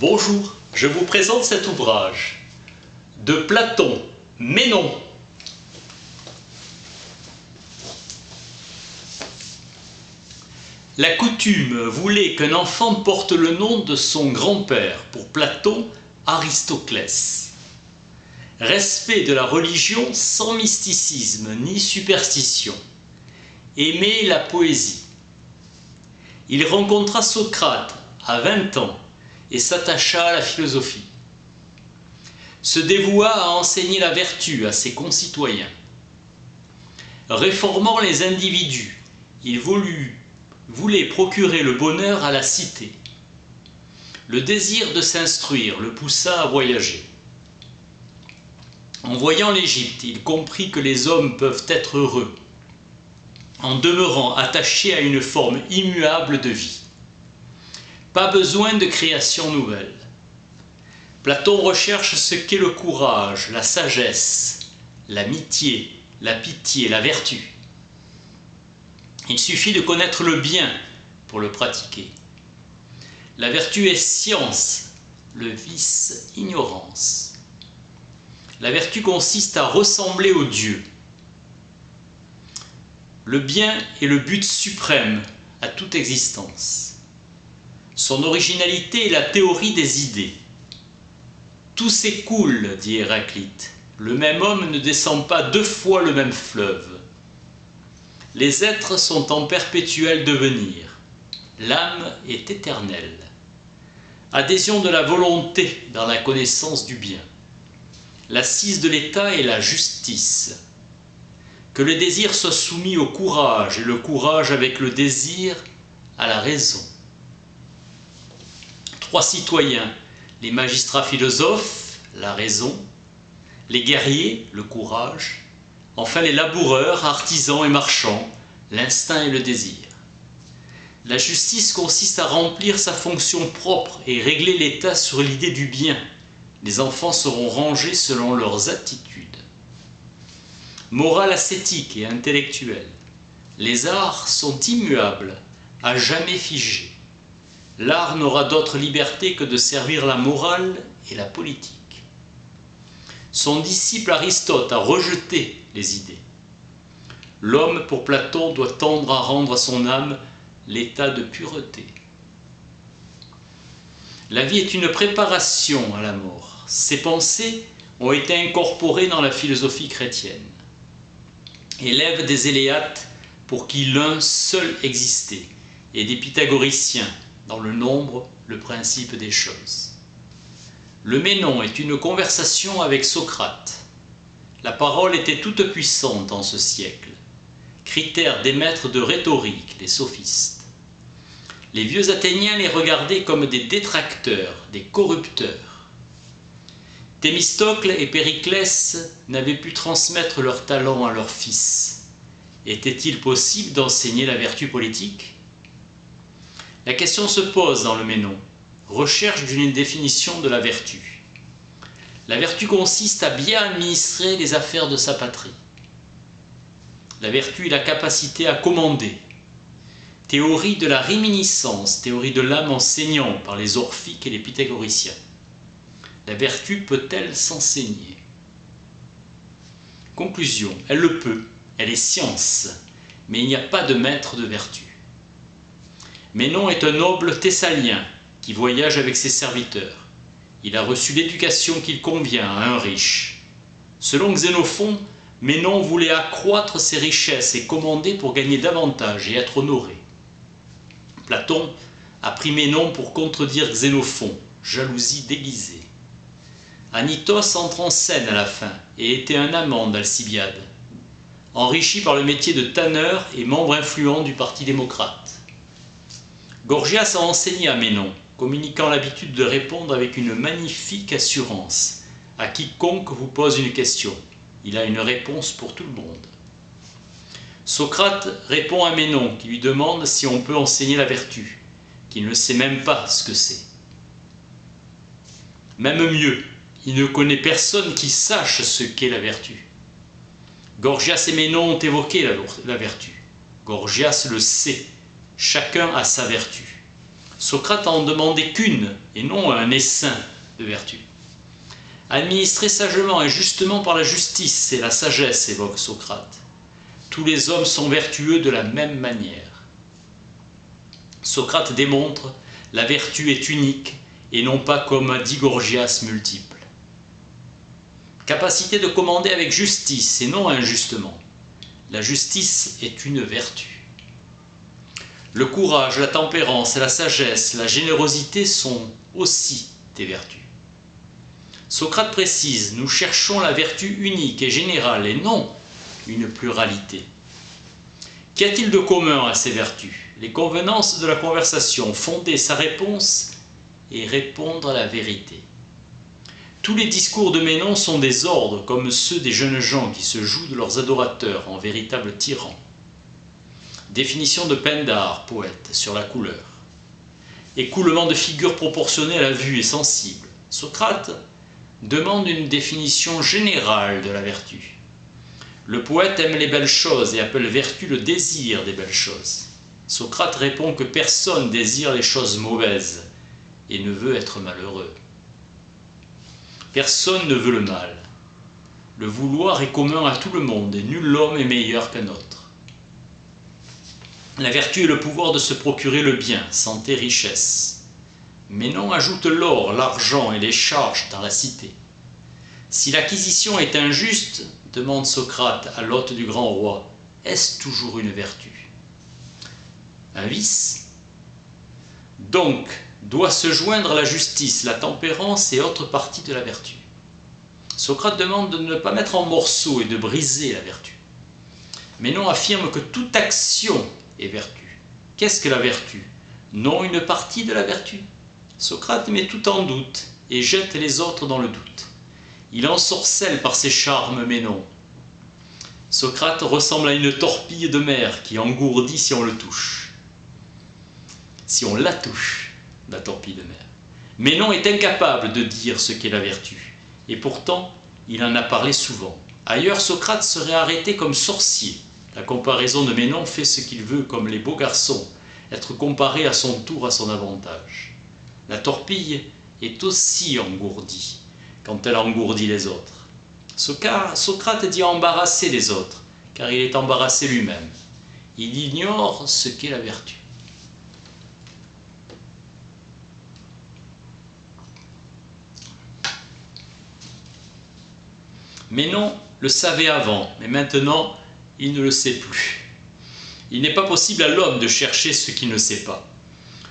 Bonjour, je vous présente cet ouvrage de Platon, Ménon. La coutume voulait qu'un enfant porte le nom de son grand-père, pour Platon, Aristoclès. Respect de la religion sans mysticisme ni superstition. Aimer la poésie. Il rencontra Socrate à 20 ans et s'attacha à la philosophie. Se dévoua à enseigner la vertu à ses concitoyens. Réformant les individus, il voulait procurer le bonheur à la cité. Le désir de s'instruire le poussa à voyager. En voyant l'Égypte, il comprit que les hommes peuvent être heureux en demeurant attachés à une forme immuable de vie. Pas besoin de création nouvelle. Platon recherche ce qu'est le courage, la sagesse, l'amitié, la pitié, la vertu. Il suffit de connaître le bien pour le pratiquer. La vertu est science, le vice ignorance. La vertu consiste à ressembler au Dieu. Le bien est le but suprême à toute existence. Son originalité est la théorie des idées. Tout s'écoule, dit Héraclite. Le même homme ne descend pas 2 fois le même fleuve. Les êtres sont en perpétuel devenir. L'âme est éternelle. Adhésion de la volonté dans la connaissance du bien. L'assise de l'État est la justice. Que le désir soit soumis au courage et le courage avec le désir à la raison. 3 citoyens, les magistrats philosophes, la raison, les guerriers, le courage, enfin les laboureurs, artisans et marchands, l'instinct et le désir. La justice consiste à remplir sa fonction propre et régler l'État sur l'idée du bien. Les enfants seront rangés selon leurs aptitudes. Morale ascétique et intellectuelle. Les arts sont immuables, à jamais figés. L'art n'aura d'autre liberté que de servir la morale et la politique. Son disciple Aristote a rejeté les idées. L'homme, pour Platon, doit tendre à rendre à son âme l'état de pureté. La vie est une préparation à la mort. Ces pensées ont été incorporées dans la philosophie chrétienne. Élève des Éléates pour qui l'un seul existait, et des pythagoriciens, dans le nombre, le principe des choses. Le Ménon est une conversation avec Socrate. La parole était toute puissante en ce siècle, critère des maîtres de rhétorique, les sophistes. Les vieux Athéniens les regardaient comme des détracteurs, des corrupteurs. Thémistocle et Périclès n'avaient pu transmettre leur talent à leurs fils. Était-il possible d'enseigner la vertu politique ? La question se pose dans le Ménon. Recherche d'une définition de la vertu. La vertu consiste à bien administrer les affaires de sa patrie. La vertu est la capacité à commander. Théorie de la réminiscence, théorie de l'âme enseignant par les orphiques et les pythagoriciens. La vertu peut-elle s'enseigner ? Conclusion, elle le peut, elle est science, mais il n'y a pas de maître de vertu. Ménon est un noble thessalien qui voyage avec ses serviteurs. Il a reçu l'éducation qu'il convient à un riche. Selon Xénophon, Ménon voulait accroître ses richesses et commander pour gagner davantage et être honoré. Platon a pris Ménon pour contredire Xénophon, jalousie déguisée. Anytos entre en scène à la fin et était un amant d'Alcibiade, enrichi par le métier de tanneur et membre influent du Parti démocrate. Gorgias a enseigné à Ménon, communiquant l'habitude de répondre avec une magnifique assurance à quiconque vous pose une question. Il a une réponse pour tout le monde. Socrate répond à Ménon qui lui demande si on peut enseigner la vertu, qu'il ne sait même pas ce que c'est. Même mieux, il ne connaît personne qui sache ce qu'est la vertu. Gorgias et Ménon ont évoqué la vertu. Gorgias le sait. Chacun a sa vertu. Socrate en demandait qu'une, et non un essaim de vertu. Administrer sagement et justement par la justice et la sagesse, évoque Socrate. Tous les hommes sont vertueux de la même manière. Socrate démontre la vertu est unique et non pas comme dit Gorgias multiple. Capacité de commander avec justice et non injustement. La justice est une vertu. Le courage, la tempérance, la sagesse, la générosité sont aussi des vertus. Socrate précise, nous cherchons la vertu unique et générale et non une pluralité. Qu'y a-t-il de commun à ces vertus? Les convenances de la conversation, fonder sa réponse et répondre à la vérité. Tous les discours de Ménon sont des ordres comme ceux des jeunes gens qui se jouent de leurs adorateurs en véritables tyrans. Définition de Pindare, poète, sur la couleur. Écoulement de figures proportionnées à la vue et sensible. Socrate demande une définition générale de la vertu. Le poète aime les belles choses et appelle vertu le désir des belles choses. Socrate répond que personne désire les choses mauvaises et ne veut être malheureux. Personne ne veut le mal. Le vouloir est commun à tout le monde et nul homme est meilleur qu'un autre. La vertu est le pouvoir de se procurer le bien, santé, richesse. Ménon ajoute l'or, l'argent et les charges dans la cité. Si l'acquisition est injuste, demande Socrate à l'hôte du grand roi, est-ce toujours une vertu? Un vice? Donc, doit se joindre la justice, la tempérance et autres parties de la vertu. Socrate demande de ne pas mettre en morceaux et de briser la vertu. Ménon affirme que toute action est vertu. Qu'est-ce que la vertu? Non une partie de la vertu. Socrate met tout en doute et jette les autres dans le doute. Il ensorcelle par ses charmes Ménon. Socrate ressemble à une torpille de mer qui engourdit si on le touche. Si on la touche, la torpille de mer. Ménon est incapable de dire ce qu'est la vertu, et pourtant il en a parlé souvent. Ailleurs, Socrate serait arrêté comme sorcier. La comparaison de Ménon fait ce qu'il veut comme les beaux garçons, être comparé à son tour à son avantage. La torpille est aussi engourdie quand elle engourdit les autres. Socrate dit embarrasser les autres, car il est embarrassé lui-même. Il ignore ce qu'est la vertu. Ménon le savait avant, mais maintenant, il ne le sait plus. Il n'est pas possible à l'homme de chercher ce qu'il ne sait pas.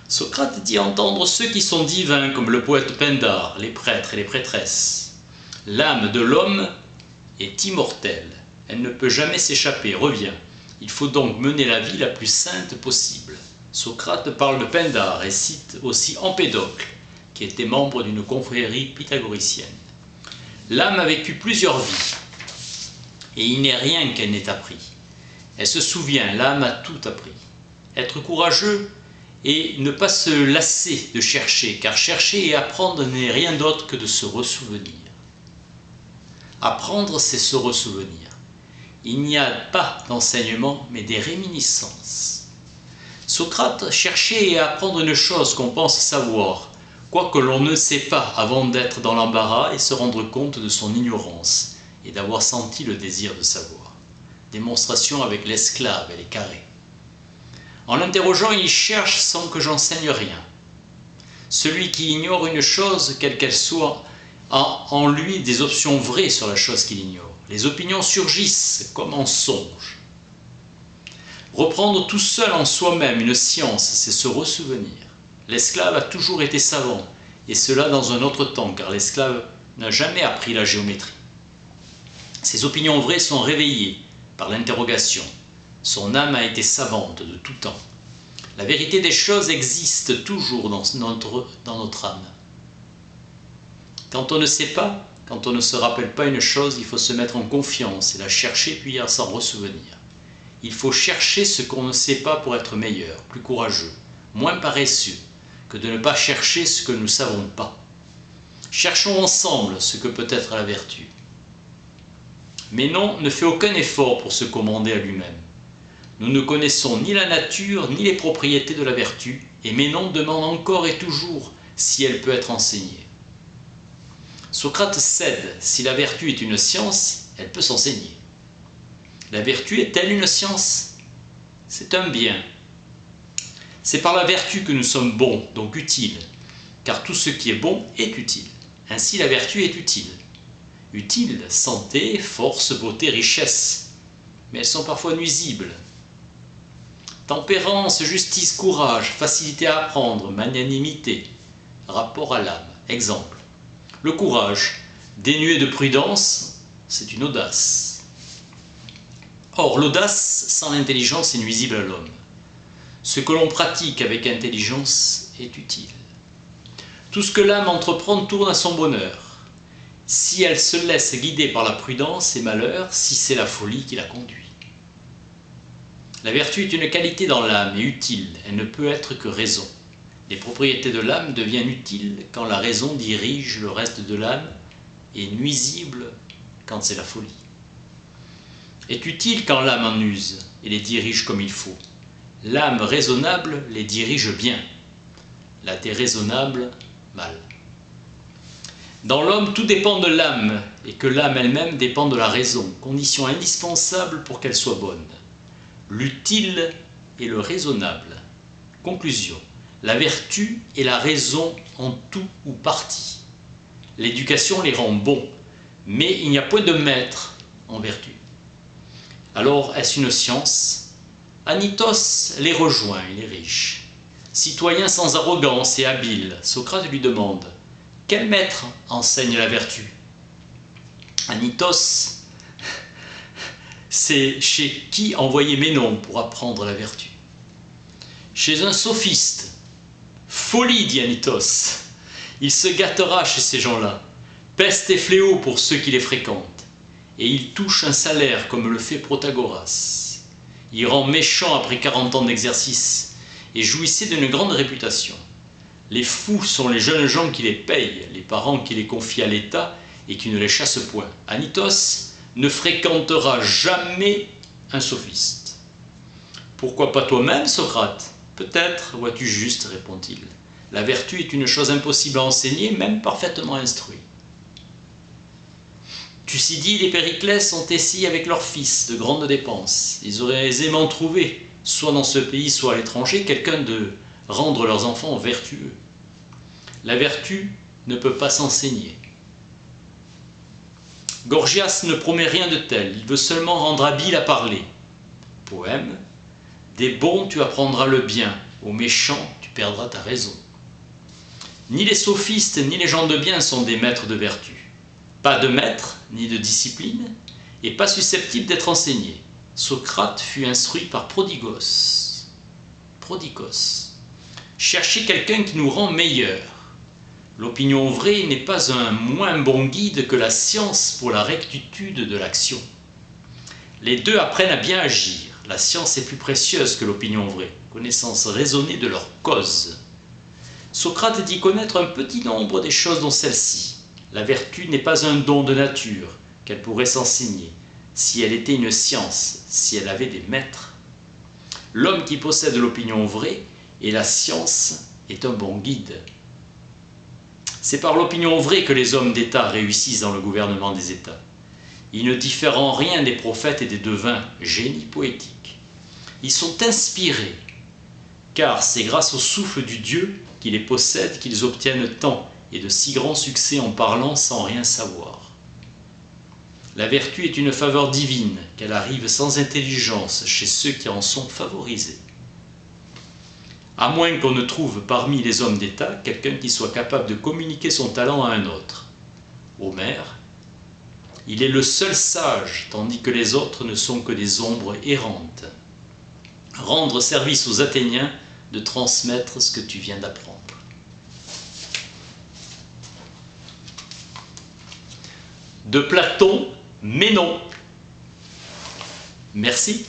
Socrate dit entendre ceux qui sont divins, comme le poète Pindare, les prêtres et les prêtresses. L'âme de l'homme est immortelle. Elle ne peut jamais s'échapper, revient. Il faut donc mener la vie la plus sainte possible. Socrate parle de Pindare et cite aussi Empédocle, qui était membre d'une confrérie pythagoricienne. L'âme a vécu plusieurs vies, et il n'est rien qu'elle n'ait appris. Elle se souvient, l'âme a tout appris. Être courageux et ne pas se lasser de chercher, car chercher et apprendre n'est rien d'autre que de se ressouvenir. Apprendre, c'est se ressouvenir. Il n'y a pas d'enseignement, mais des réminiscences. Socrate cherchait et apprendre une chose qu'on pense savoir, quoique l'on ne sait pas avant d'être dans l'embarras et se rendre compte de son ignorance et d'avoir senti le désir de savoir. Démonstration avec l'esclave et les carrés. En l'interrogeant, il cherche sans que j'enseigne rien. Celui qui ignore une chose, quelle qu'elle soit, a en lui des options vraies sur la chose qu'il ignore. Les opinions surgissent comme en songe. Reprendre tout seul en soi-même une science, c'est se ressouvenir. L'esclave a toujours été savant, et cela dans un autre temps, car l'esclave n'a jamais appris la géométrie. Ses opinions vraies sont réveillées par l'interrogation. Son âme a été savante de tout temps. La vérité des choses existe toujours dans notre âme. Quand on ne sait pas, quand on ne se rappelle pas une chose, il faut se mettre en confiance et la chercher puis à s'en ressouvenir. Il faut chercher ce qu'on ne sait pas pour être meilleur, plus courageux, moins paresseux, que de ne pas chercher ce que nous ne savons pas. Cherchons ensemble ce que peut être la vertu. Ménon ne fait aucun effort pour se commander à lui-même. Nous ne connaissons ni la nature ni les propriétés de la vertu, et Ménon demande encore et toujours si elle peut être enseignée. Socrate cède, si la vertu est une science, elle peut s'enseigner. La vertu est-elle une science? C'est un bien. C'est par la vertu que nous sommes bons, donc utiles, car tout ce qui est bon est utile. Ainsi la vertu est utile. Utile, santé, force, beauté, richesse, mais elles sont parfois nuisibles. Tempérance, justice, courage, facilité à apprendre, magnanimité, rapport à l'âme. Exemple. Le courage, dénué de prudence, c'est une audace. Or, l'audace sans l'intelligence est nuisible à l'homme. Ce que l'on pratique avec intelligence est utile. Tout ce que l'âme entreprend tourne à son bonheur. Si elle se laisse guider par la prudence, c'est malheur, si c'est la folie qui la conduit. La vertu est une qualité dans l'âme et utile, elle ne peut être que raison. Les propriétés de l'âme deviennent utiles quand la raison dirige le reste de l'âme et nuisible quand c'est la folie. Est utile quand l'âme en use et les dirige comme il faut. L'âme raisonnable les dirige bien, la déraisonnable mal. Dans l'homme, tout dépend de l'âme et que l'âme elle-même dépend de la raison, condition indispensable pour qu'elle soit bonne. L'utile et le raisonnable. Conclusion. La vertu et la raison en tout ou partie. L'éducation les rend bons, mais il n'y a point de maître en vertu. Alors, est-ce une science? Anitos les rejoint, il est riche. Citoyen sans arrogance et habile, Socrate lui demande « Quel maître enseigne la vertu ?» Anitos, c'est chez qui envoyer Ménon pour apprendre la vertu? Chez un sophiste. Folie, dit Anitos. Il se gâtera chez ces gens-là. Peste et fléau pour ceux qui les fréquentent. Et il touche un salaire comme le fait Protagoras. Il rend méchant après 40 ans d'exercice et jouissait d'une grande réputation. Les fous sont les jeunes gens qui les payent, les parents qui les confient à l'État et qui ne les chassent point. Anitos ne fréquentera jamais un sophiste. Pourquoi pas toi-même, Socrate? Peut-être, vois-tu juste, répond-il. La vertu est une chose impossible à enseigner, même parfaitement instruit. Thucydide et Périclès ont essayé avec leurs fils de grandes dépenses. Ils auraient aisément trouvé, soit dans ce pays, soit à l'étranger, quelqu'un de rendre leurs enfants vertueux. La vertu ne peut pas s'enseigner. Gorgias ne promet rien de tel, il veut seulement rendre habile à parler. Poème. Des bons tu apprendras le bien, aux méchants tu perdras ta raison. Ni les sophistes ni les gens de bien sont des maîtres de vertu. Pas de maître ni de discipline, et pas susceptible d'être enseigné. Socrate fut instruit par Prodigos. Prodigos. Chercher quelqu'un qui nous rend meilleurs. L'opinion vraie n'est pas un moins bon guide que la science pour la rectitude de l'action. Les deux apprennent à bien agir. La science est plus précieuse que l'opinion vraie, connaissance raisonnée de leur cause. Socrate dit connaître un petit nombre des choses dont celle-ci. La vertu n'est pas un don de nature qu'elle pourrait s'enseigner, si elle était une science, si elle avait des maîtres. L'homme qui possède l'opinion vraie et la science est un bon guide. C'est par l'opinion vraie que les hommes d'État réussissent dans le gouvernement des États. Ils ne diffèrent en rien des prophètes et des devins, génies poétiques. Ils sont inspirés, car c'est grâce au souffle du Dieu qui les possède qu'ils obtiennent tant et de si grands succès en parlant sans rien savoir. La vertu est une faveur divine, qu'elle arrive sans intelligence chez ceux qui en sont favorisés. À moins qu'on ne trouve parmi les hommes d'État quelqu'un qui soit capable de communiquer son talent à un autre. Homère, il est le seul sage, tandis que les autres ne sont que des ombres errantes. Rendre service aux Athéniens de transmettre ce que tu viens d'apprendre. De Platon, Ménon. Merci.